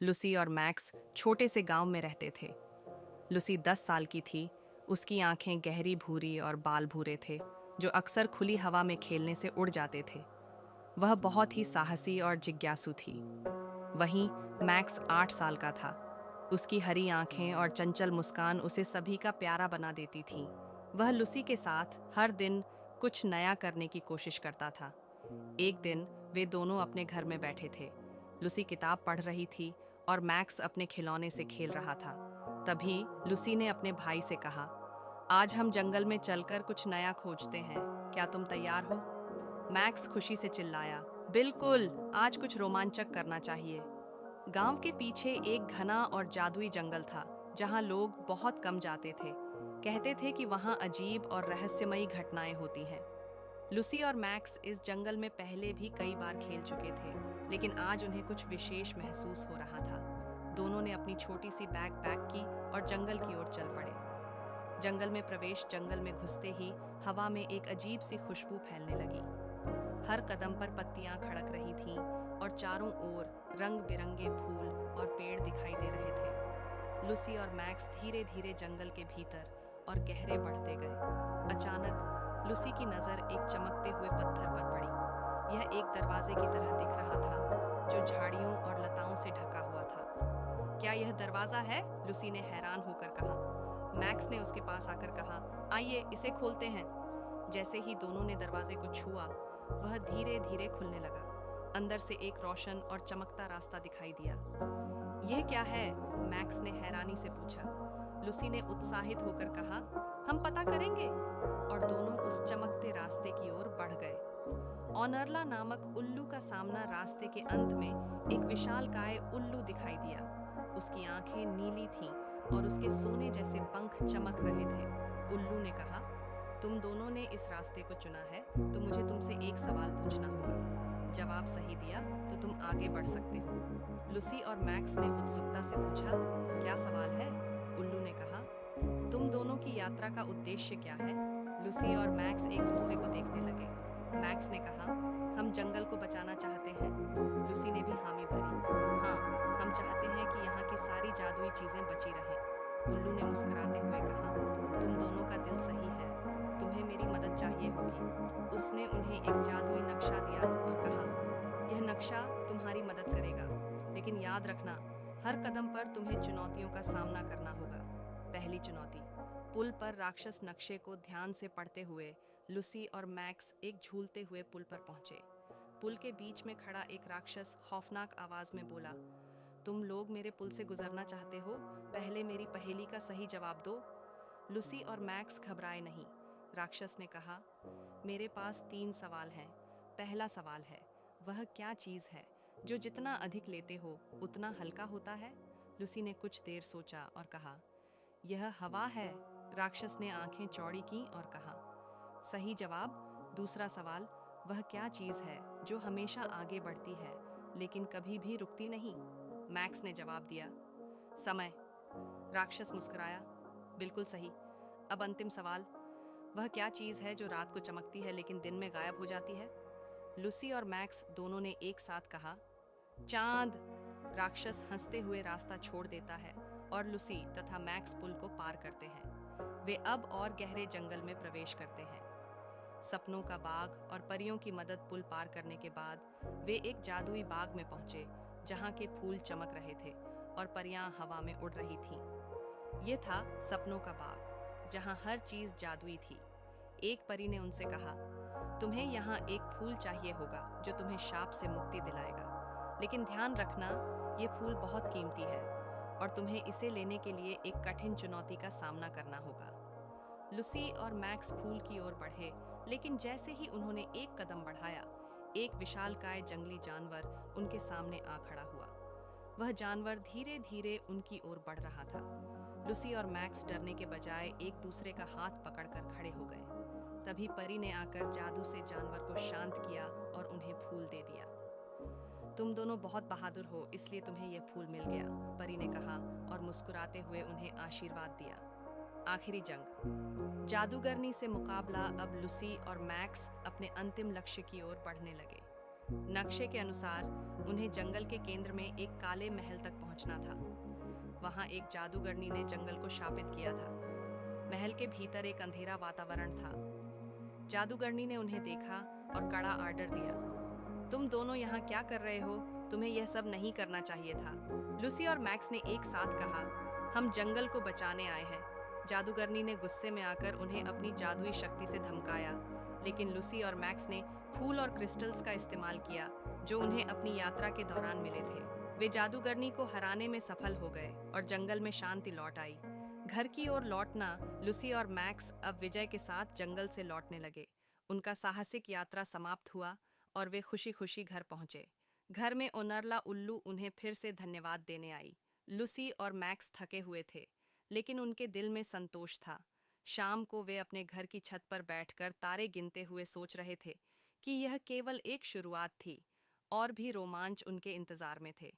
Lucy और max छोटे से गांव में रहते थे। लुसी 10 साल की थी। उसकी आंखें गहरी भूरी और बाल भूरे थे, जो अक्सर खुली हवा में खेलने से उड़ जाते थे। वह बहुत ही साहसी और जिज्ञासु थी। वहीं मैक्स 8 साल का था। उसकी हरी आंखें और चंचल मुस्कान उसे सभी का प्यारा बना देती थी। वह लुसी के साथ हर दिन कुछ नया करने की कोशिश करता था। एक दिन वे दोनों अपने घर में बैठे थे। लुसी किताब पढ़ रही थी और मैक्स अपने खिलौने से खेल रहा था। तभी लुसी ने अपने भाई से कहा, आज हम जंगल में चलकर कुछ नया खोजते हैं, क्या तुम तैयार हो? मैक्स खुशी से चिल्लाया, बिल्कुल, आज कुछ रोमांचक करना चाहिए। गांव के पीछे एक घना और जादुई जंगल था, जहां लोग बहुत कम जाते थे। कहते थे कि वहां अजीब और रहस्यमयी घटनाएं होती हैं। लुसी और मैक्स इस जंगल में पहले भी कई बार खेल चुके थे, लेकिन आज उन्हें कुछ विशेष महसूस हो रहा था। दोनों ने अपनी छोटी सी बैग पैक की और जंगल की ओर चल पड़े। जंगल में घुसते ही हवा में एक अजीब सी खुशबू फैलने लगी। हर कदम पर पत्तियां खड़क रही थीं और चारों ओर रंग बिरंगे फूल और पेड़ दिखाई दे रहे थे। लुसी और मैक्स धीरे धीरे जंगल के भीतर और गहरे बढ़ते गए। अचानक लुसी की नज़र एक चमकते हुए पत्थर पर पड़ी। यह एक दरवाजे की तरह दिख रहा था, जो झाड़ियों और लताओं से ढका हुआ था। क्या यह दरवाजा है? लुसी ने हैरान होकर कहा। मैक्स ने उसके पास आकर कहा, आइए इसे खोलते हैं। जैसे ही दोनों ने दरवाजे को छुआ, वह धीरे धीरे खुलने लगा। अंदर से एक रोशन और चमकता रास्ता दिखाई दिया। यह क्या है? मैक्स ने हैरानी से पूछा। लुसी ने उत्साहित होकर कहा, हम पता करेंगे। और दोनों उस चमकते रास्ते की ओर बढ़ गए। ऑनरला नामक उल्लू का सामना रास्ते के अंत में एक विशालकाय उल्लू दिखाई दिया। उसकी आंखें नीली थीं और उसके सोने जैसे पंख चमक रहे थे। उल्लू ने कहा, तुम दोनों ने इस रास्ते को चुना है, तो मुझे तुमसे एक सवाल पूछना होगा। जवाब सही दिया तो तुम आगे बढ़ सकते हो। लुसी और मैक्स ने उत्सुकता से पूछा, क्या सवाल है? उल्लू ने कहा, तुम दोनों की यात्रा का उद्देश्य क्या है? लुसी और मैक्स एक दूसरे को देखने लगे। मैक्स ने कहा, हम जंगल को बचाना चाहते हैं। लुसी ने भी हामी भरी, हाँ, हम चाहते हैं कि यहाँ की सारी जादुई चीजें बची रहें। उल्लू ने मुस्कुराते हुए कहा, तुम दोनों का दिल सही है, तुम्हें मेरी मदद चाहिए होगी। उसने उन्हें एक जादुई नक्शा दिया और कहा, यह नक्शा तुम्हारी मदद करेगा, लेकिन याद रखना, हर कदम पर तुम्हें चुनौतियों का सामना करना होगा। पहली चुनौती। पुल पर राक्षस नक्शे को ध्यान से पढ़ते हुए लुसी और मैक्स एक झूलते हुए पुल पर पहुंचे। पुल के बीच में खड़ा एक राक्षस खौफनाक आवाज में बोला, तुम लोग मेरे पुल से गुजरना चाहते हो? पहले मेरी पहेली का सही जवाब दो। लुसी और मैक्स घबराए नहीं। राक्षस ने कहा, मेरे पास 3 सवाल हैं। पहला सवाल है, वह क्या चीज़ है जो जितना अधिक लेते हो उतना हल्का होता है? लुसी ने कुछ देर सोचा और कहा, यह हवा है। राक्षस ने आंखें चौड़ी की और कहा, सही जवाब। दूसरा सवाल, वह क्या चीज़ है जो हमेशा आगे बढ़ती है लेकिन कभी भी रुकती नहीं? मैक्स ने जवाब दिया, समय। राक्षस मुस्कुराया, बिल्कुल सही। अब अंतिम सवाल, वह क्या चीज़ है जो रात को चमकती है लेकिन दिन में गायब हो जाती है? लुसी और मैक्स दोनों ने एक साथ कहा, चांद। राक्षस हंसते हुए रास्ता छोड़ देता है और लुसी तथा मैक्स पुल को पार करते हैं। वे अब और गहरे जंगल में प्रवेश करते हैं। सपनों का बाग और परियों की मदद पुल पार करने के बाद वे एक जादुई बाग में पहुंचे, जहां के फूल चमक रहे थे और परियां हवा में उड़ रही थीं। ये था सपनों का बाग, जहां हर चीज जादुई थी। एक परी ने उनसे कहा, तुम्हें यहाँ एक फूल चाहिए होगा जो तुम्हें शाप से मुक्ति दिलाएगा, लेकिन ध्यान रखना, ये फूल बहुत कीमती है और तुम्हें इसे लेने के लिए एक कठिन चुनौती का सामना करना होगा। लुसी और मैक्स फूल की ओर बढ़े, लेकिन जैसे ही उन्होंने एक कदम बढ़ाया, एक विशालकाय जंगली जानवर उनके सामने आ खड़ा हुआ। वह जानवर धीरे धीरे उनकी ओर बढ़ रहा था। लुसी और मैक्स डरने के बजाय एक दूसरे का हाथ पकड़कर खड़े हो गए। तभी परी ने आकर जादू से जानवर को शांत किया और उन्हें फूल दे दिया। तुम दोनों बहुत बहादुर हो, इसलिए तुम्हें यह फूल मिल गया, परी ने कहा और मुस्कुराते हुए उन्हें आशीर्वाद दिया। आखिरी जंग। जादूगरनी से मुकाबला। अब लुसी और मैक्स अपने अंतिम लक्ष्य की ओर बढ़ने लगे। नक्शे के अनुसार उन्हें जंगल के केंद्र में एक काले महल तक पहुंचना था। वहां एक जादूगरनी ने जंगल को शापित किया था। महल के भीतर एक अंधेरा वातावरण था। जादूगरनी ने उन्हें देखा और कड़ा आर्डर दिया, तुम दोनों यहाँ क्या कर रहे हो? तुम्हें यह सब नहीं करना चाहिए था। लूसी और मैक्स ने एक साथ कहा, हम जंगल को बचाने आए हैं। जादूगरनी ने गुस्से में आकर उन्हें अपनी जादुई शक्ति से धमकाया, लेकिन लूसी और मैक्स ने फूल और क्रिस्टल्स का इस्तेमाल किया जो उन्हें अपनी यात्रा के दौरान मिले थे। वे जादूगरनी को हराने में सफल हो गए और जंगल में शांति लौट आई। घर की ओर लौटना, लूसी और मैक्स अब विजय के साथ जंगल से लौटने लगे। उनका साहसिक यात्रा समाप्त हुआ और वे खुशी खुशी घर पहुंचे। घर में ओनरला उल्लू उन्हें फिर से धन्यवाद देने आई। लूसी और मैक्स थके हुए थे, लेकिन उनके दिल में संतोष था। शाम को वे अपने घर की छत पर बैठकर तारे गिनते हुए सोच रहे थे कि यह केवल एक शुरुआत थी, और भी रोमांच उनके इंतजार में थे।